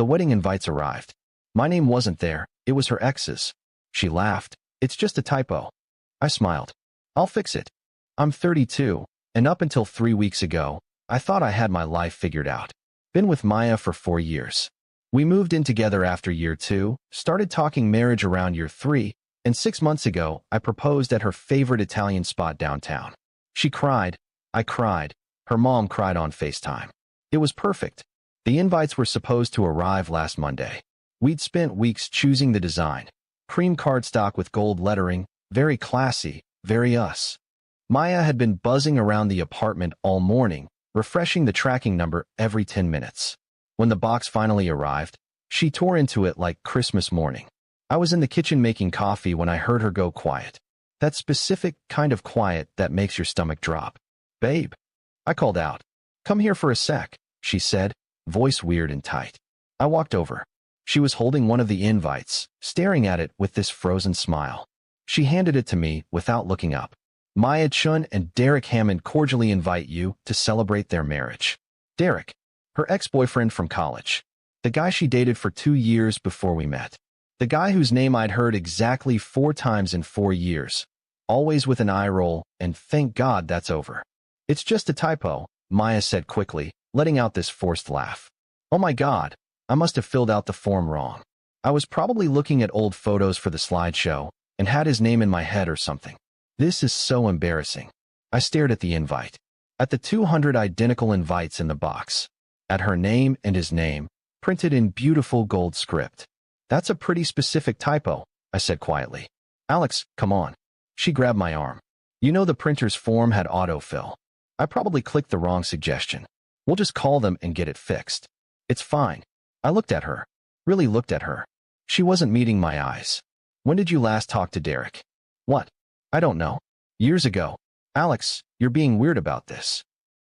The wedding invites arrived. My name wasn't there, it was her ex's. She laughed. It's just a typo. I smiled. I'll fix it. I'm 32, and up until 3 weeks ago, I thought I had my life figured out. Been with Maya for 4 years. We moved in together after year 2, started talking marriage around year 3, and 6 months ago, I proposed at her favorite Italian spot downtown. She cried. I cried. Her mom cried on FaceTime. It was perfect. The invites were supposed to arrive last Monday. We'd spent weeks choosing the design. Cream cardstock with gold lettering, very classy, very us. Maya had been buzzing around the apartment all morning, refreshing the tracking number every 10 minutes. When the box finally arrived, she tore into it like Christmas morning. I was in the kitchen making coffee when I heard her go quiet. That specific kind of quiet that makes your stomach drop. Babe. I called out. Come here for a sec, she said, voice weird and tight. I walked over. She was holding one of the invites, staring at it with this frozen smile. She handed it to me without looking up. Maya Chun and Derek Hammond cordially invite you to celebrate their marriage. Derek, her ex-boyfriend from college. The guy she dated for 2 years before we met. The guy whose name I'd heard exactly 4 times in 4 years. Always with an eye roll, and thank God that's over. It's just a typo, Maya said quickly, letting out this forced laugh. Oh my God, I must have filled out the form wrong. I was probably looking at old photos for the slideshow and had his name in my head or something. This is so embarrassing. I stared at the invite. At the 200 identical invites in the box. At her name and his name, printed in beautiful gold script. That's a pretty specific typo, I said quietly. Alex, come on. She grabbed my arm. You know the printer's form had autofill. I probably clicked the wrong suggestion. We'll just call them and get it fixed. It's fine. I looked at her. Really looked at her. She wasn't meeting my eyes. When did you last talk to Derek? What? I don't know. Years ago. Alex, you're being weird about this.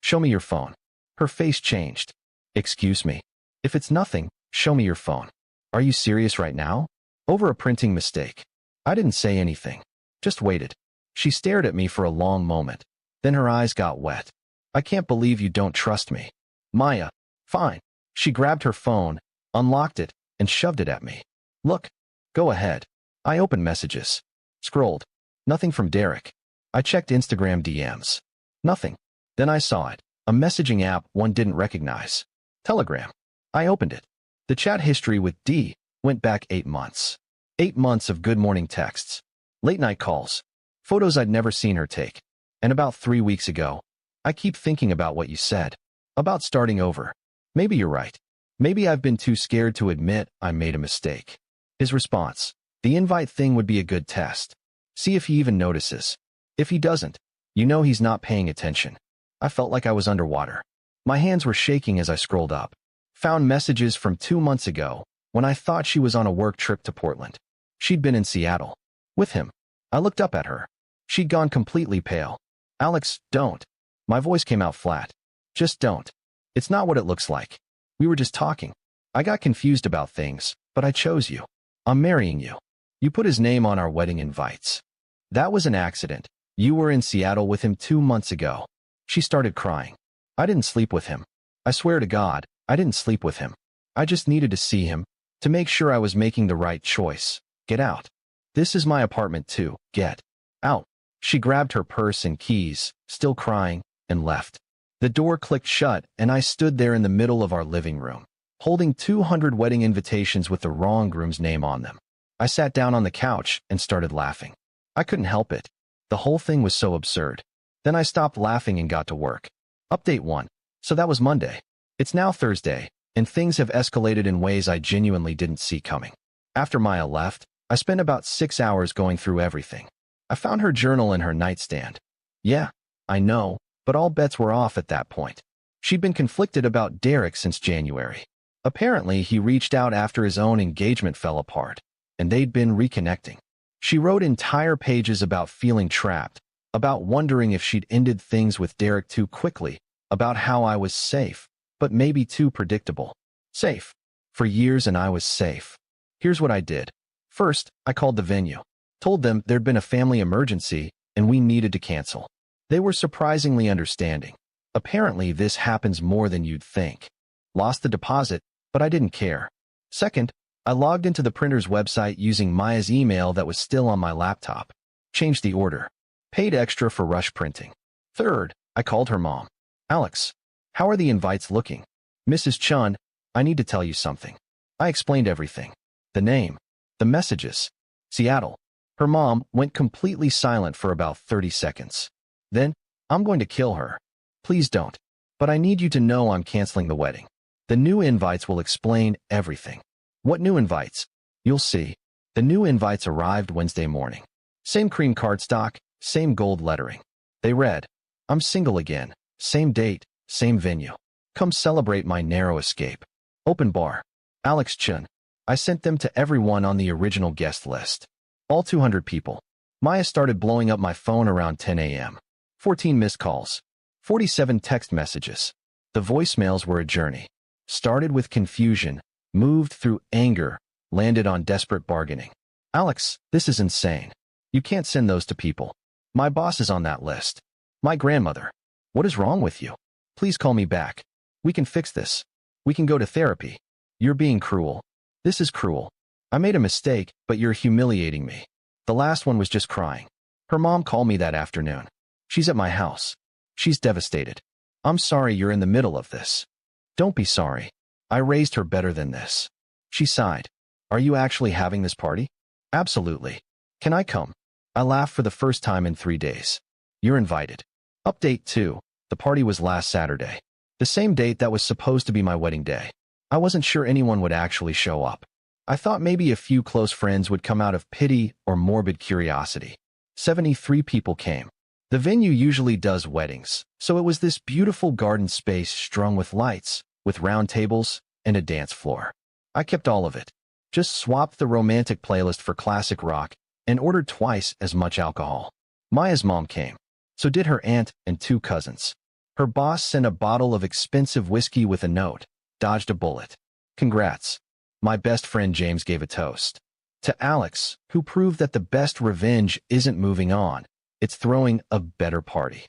Show me your phone. Her face changed. Excuse me. If it's nothing, show me your phone. Are you serious right now? Over a printing mistake. I didn't say anything. Just waited. She stared at me for a long moment. Then her eyes got wet. I can't believe you don't trust me. Maya. Fine. She grabbed her phone, unlocked it, and shoved it at me. Look. Go ahead. I opened messages. Scrolled. Nothing from Derek. I checked Instagram DMs. Nothing. Then I saw it. A messaging app one didn't recognize. Telegram. I opened it. The chat history with D went back 8 months. 8 months of good morning texts. Late night calls. Photos I'd never seen her take. And about 3 weeks ago, I keep thinking about what you said. About starting over. Maybe you're right. Maybe I've been too scared to admit I made a mistake. His response. The invite thing would be a good test. See if he even notices. If he doesn't, you know he's not paying attention. I felt like I was underwater. My hands were shaking as I scrolled up. Found messages from 2 months ago, when I thought she was on a work trip to Portland. She'd been in Seattle. With him. I looked up at her. She'd gone completely pale. Alex, don't. My voice came out flat. Just don't. It's not what it looks like. We were just talking. I got confused about things, but I chose you. I'm marrying you. You put his name on our wedding invites. That was an accident. You were in Seattle with him 2 months ago. She started crying. I didn't sleep with him. I swear to God, I didn't sleep with him. I just needed to see him, to make sure I was making the right choice. Get out. This is my apartment too. Get out. She grabbed her purse and keys, still crying, and left. The door clicked shut, and I stood there in the middle of our living room, holding 200 wedding invitations with the wrong groom's name on them. I sat down on the couch and started laughing. I couldn't help it. The whole thing was so absurd. Then I stopped laughing and got to work. Update 1. So that was Monday. It's now Thursday, and things have escalated in ways I genuinely didn't see coming. After Maya left, I spent about 6 hours going through everything. I found her journal in her nightstand. Yeah, I know, but all bets were off at that point. She'd been conflicted about Derek since January. Apparently, he reached out after his own engagement fell apart, and they'd been reconnecting. She wrote entire pages about feeling trapped, about wondering if she'd ended things with Derek too quickly, about how I was safe, but maybe too predictable. Safe. For years and I was safe. Here's what I did. First, I called the venue. Told them there'd been a family emergency and we needed to cancel. They were surprisingly understanding. Apparently this happens more than you'd think. Lost the deposit, but I didn't care. Second, I logged into the printer's website using Maya's email that was still on my laptop. Changed the order. Paid extra for rush printing. Third, I called her mom. Alex, how are the invites looking? Mrs. Chun, I need to tell you something. I explained everything. The name. The messages. Seattle. Her mom went completely silent for about 30 seconds. Then, I'm going to kill her. Please don't. But I need you to know I'm canceling the wedding. The new invites will explain everything. What new invites? You'll see. The new invites arrived Wednesday morning. Same cream cardstock, same gold lettering. They read, I'm single again. Same date, same venue. Come celebrate my narrow escape. Open bar. Alex Chun. I sent them to everyone on the original guest list. All 200 people. Maya started blowing up my phone around 10 a.m. 14 missed calls. 47 text messages. The voicemails were a journey. Started with confusion, moved through anger, landed on desperate bargaining. Alex, this is insane. You can't send those to people. My boss is on that list. My grandmother. What is wrong with you? Please call me back. We can fix this. We can go to therapy. You're being cruel. This is cruel. I made a mistake, but you're humiliating me. The last one was just crying. Her mom called me that afternoon. She's at my house. She's devastated. I'm sorry you're in the middle of this. Don't be sorry. I raised her better than this. She sighed. Are you actually having this party? Absolutely. Can I come? I laughed for the first time in 3 days. You're invited. Update 2. The party was last Saturday. The same date that was supposed to be my wedding day. I wasn't sure anyone would actually show up. I thought maybe a few close friends would come out of pity or morbid curiosity. 73 people came. The venue usually does weddings, so it was this beautiful garden space strung with lights, with round tables, and a dance floor. I kept all of it. Just swapped the romantic playlist for classic rock and ordered twice as much alcohol. Maya's mom came. So did her aunt and 2 cousins. Her boss sent a bottle of expensive whiskey with a note. Dodged a bullet. Congrats. My best friend James gave a toast. To Alex, who proved that the best revenge isn't moving on. It's throwing a better party.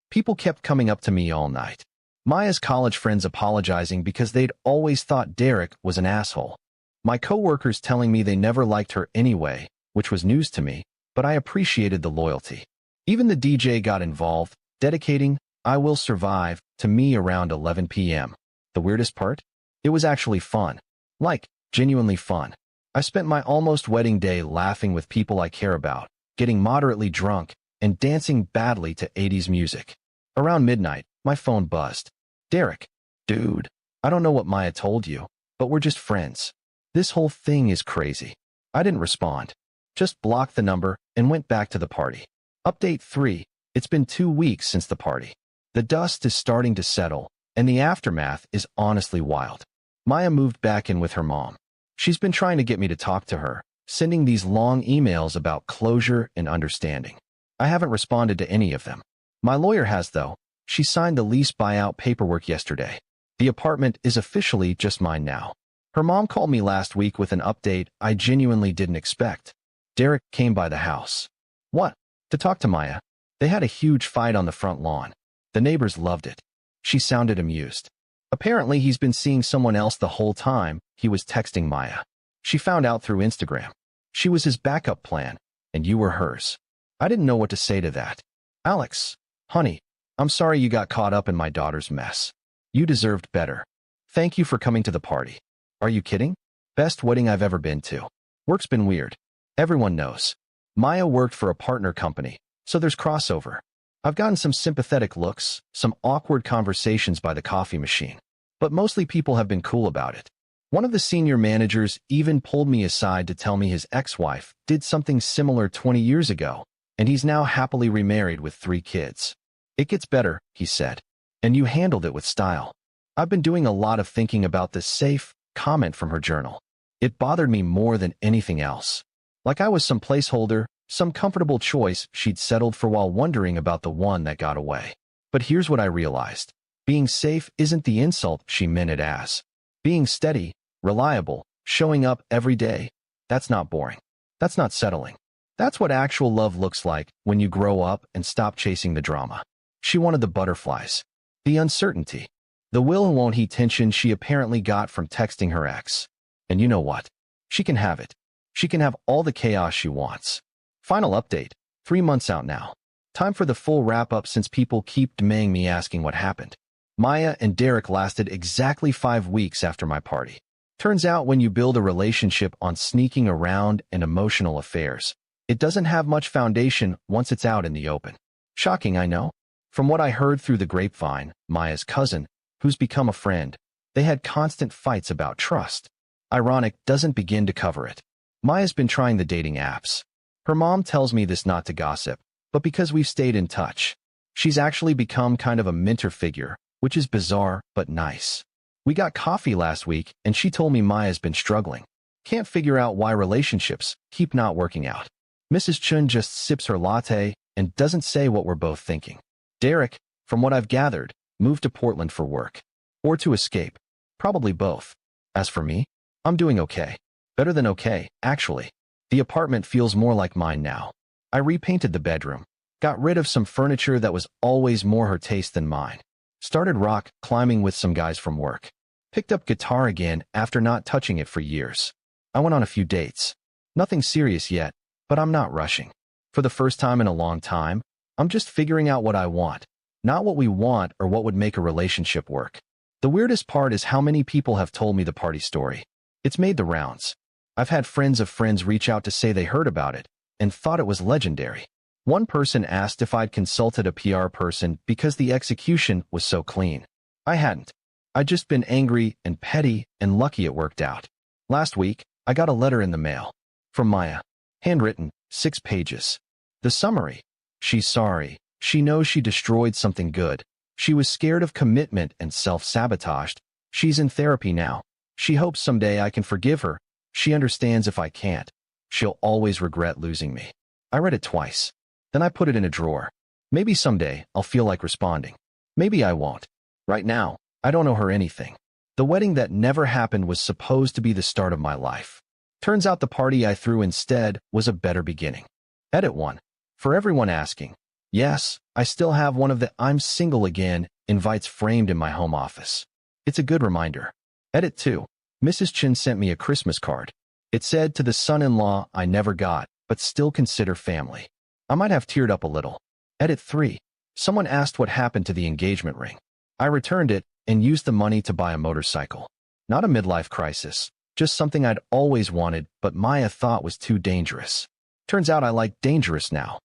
People kept coming up to me all night. Maya's college friends apologizing because they'd always thought Derek was an asshole. My coworkers telling me they never liked her anyway, which was news to me, but I appreciated the loyalty. Even the DJ got involved, dedicating I Will Survive to me around 11 p.m. The weirdest part? It was actually fun. Like, genuinely fun. I spent my almost wedding day laughing with people I care about, getting moderately drunk, and dancing badly to 80s music. Around midnight, my phone buzzed. Derek. Dude. I don't know what Maya told you, but we're just friends. This whole thing is crazy. I didn't respond. Just blocked the number and went back to the party. Update 3. It's been 2 weeks since the party. The dust is starting to settle, and the aftermath is honestly wild. Maya moved back in with her mom. She's been trying to get me to talk to her, sending these long emails about closure and understanding. I haven't responded to any of them. My lawyer has, though. She signed the lease buyout paperwork yesterday. The apartment is officially just mine now. Her mom called me last week with an update I genuinely didn't expect. Derek came by the house. What? To talk to Maya. They had a huge fight on the front lawn. The neighbors loved it. She sounded amused. Apparently, he's been seeing someone else the whole time he was texting Maya. She found out through Instagram. She was his backup plan, and you were hers. I didn't know what to say to that. Alex, honey, I'm sorry you got caught up in my daughter's mess. You deserved better. Thank you for coming to the party. Are you kidding? Best wedding I've ever been to. Work's been weird. Everyone knows. Maya worked for a partner company, so there's crossover. I've gotten some sympathetic looks, some awkward conversations by the coffee machine, but mostly people have been cool about it. One of the senior managers even pulled me aside to tell me his ex-wife did something similar 20 years ago, and he's now happily remarried with 3 kids. It gets better, he said, and you handled it with style. I've been doing a lot of thinking about this safe comment from her journal. It bothered me more than anything else. Like I was some placeholder, some comfortable choice she'd settled for while wondering about the one that got away. But here's what I realized. Being safe isn't the insult she meant it as. Being steady, reliable, showing up every day, that's not boring. That's not settling. That's what actual love looks like when you grow up and stop chasing the drama. She wanted the butterflies, the uncertainty, the will and won't he tension she apparently got from texting her ex. And you know what? She can have it. She can have all the chaos she wants. Final update. 3 months out now. Time for the full wrap-up since people keep DMing me asking what happened. Maya and Derek lasted exactly 5 weeks after my party. Turns out when you build a relationship on sneaking around and emotional affairs, it doesn't have much foundation once it's out in the open. Shocking, I know. From what I heard through the grapevine, Maya's cousin, who's become a friend, they had constant fights about trust. Ironic doesn't begin to cover it. Maya's been trying the dating apps. Her mom tells me this not to gossip, but because we've stayed in touch. She's actually become kind of a mentor figure, which is bizarre but nice. We got coffee last week, and she told me Maya's been struggling. Can't figure out why relationships keep not working out. Mrs. Chun just sips her latte and doesn't say what we're both thinking. Derek, from what I've gathered, moved to Portland for work. Or to escape. Probably both. As for me, I'm doing okay. Better than okay, actually. The apartment feels more like mine now. I repainted the bedroom. Got rid of some furniture that was always more her taste than mine. Started rock climbing with some guys from work. Picked up guitar again after not touching it for years. I went on a few dates. Nothing serious yet, but I'm not rushing. For the first time in a long time, I'm just figuring out what I want, not what we want or what would make a relationship work. The weirdest part is how many people have told me the party story. It's made the rounds. I've had friends of friends reach out to say they heard about it and thought it was legendary. One person asked if I'd consulted a PR person because the execution was so clean. I hadn't. I'd just been angry and petty and lucky it worked out. Last week, I got a letter in the mail. From Maya. Handwritten, 6 pages. The summary. She's sorry. She knows she destroyed something good. She was scared of commitment and self-sabotaged. She's in therapy now. She hopes someday I can forgive her. She understands if I can't, she'll always regret losing me. I read it twice. Then I put it in a drawer. Maybe someday I'll feel like responding. Maybe I won't. Right now, I don't owe her anything. The wedding that never happened was supposed to be the start of my life. Turns out the party I threw instead was a better beginning. Edit 1. For everyone asking, yes, I still have one of the "I'm single again" invites framed in my home office. It's a good reminder. Edit 2. Mrs. Chin sent me a Christmas card. It said, to the son-in-law I never got, but still consider family. I might have teared up a little. Edit 3. Someone asked what happened to the engagement ring. I returned it and used the money to buy a motorcycle. Not a midlife crisis, just something I'd always wanted but Maya thought was too dangerous. Turns out I like dangerous now.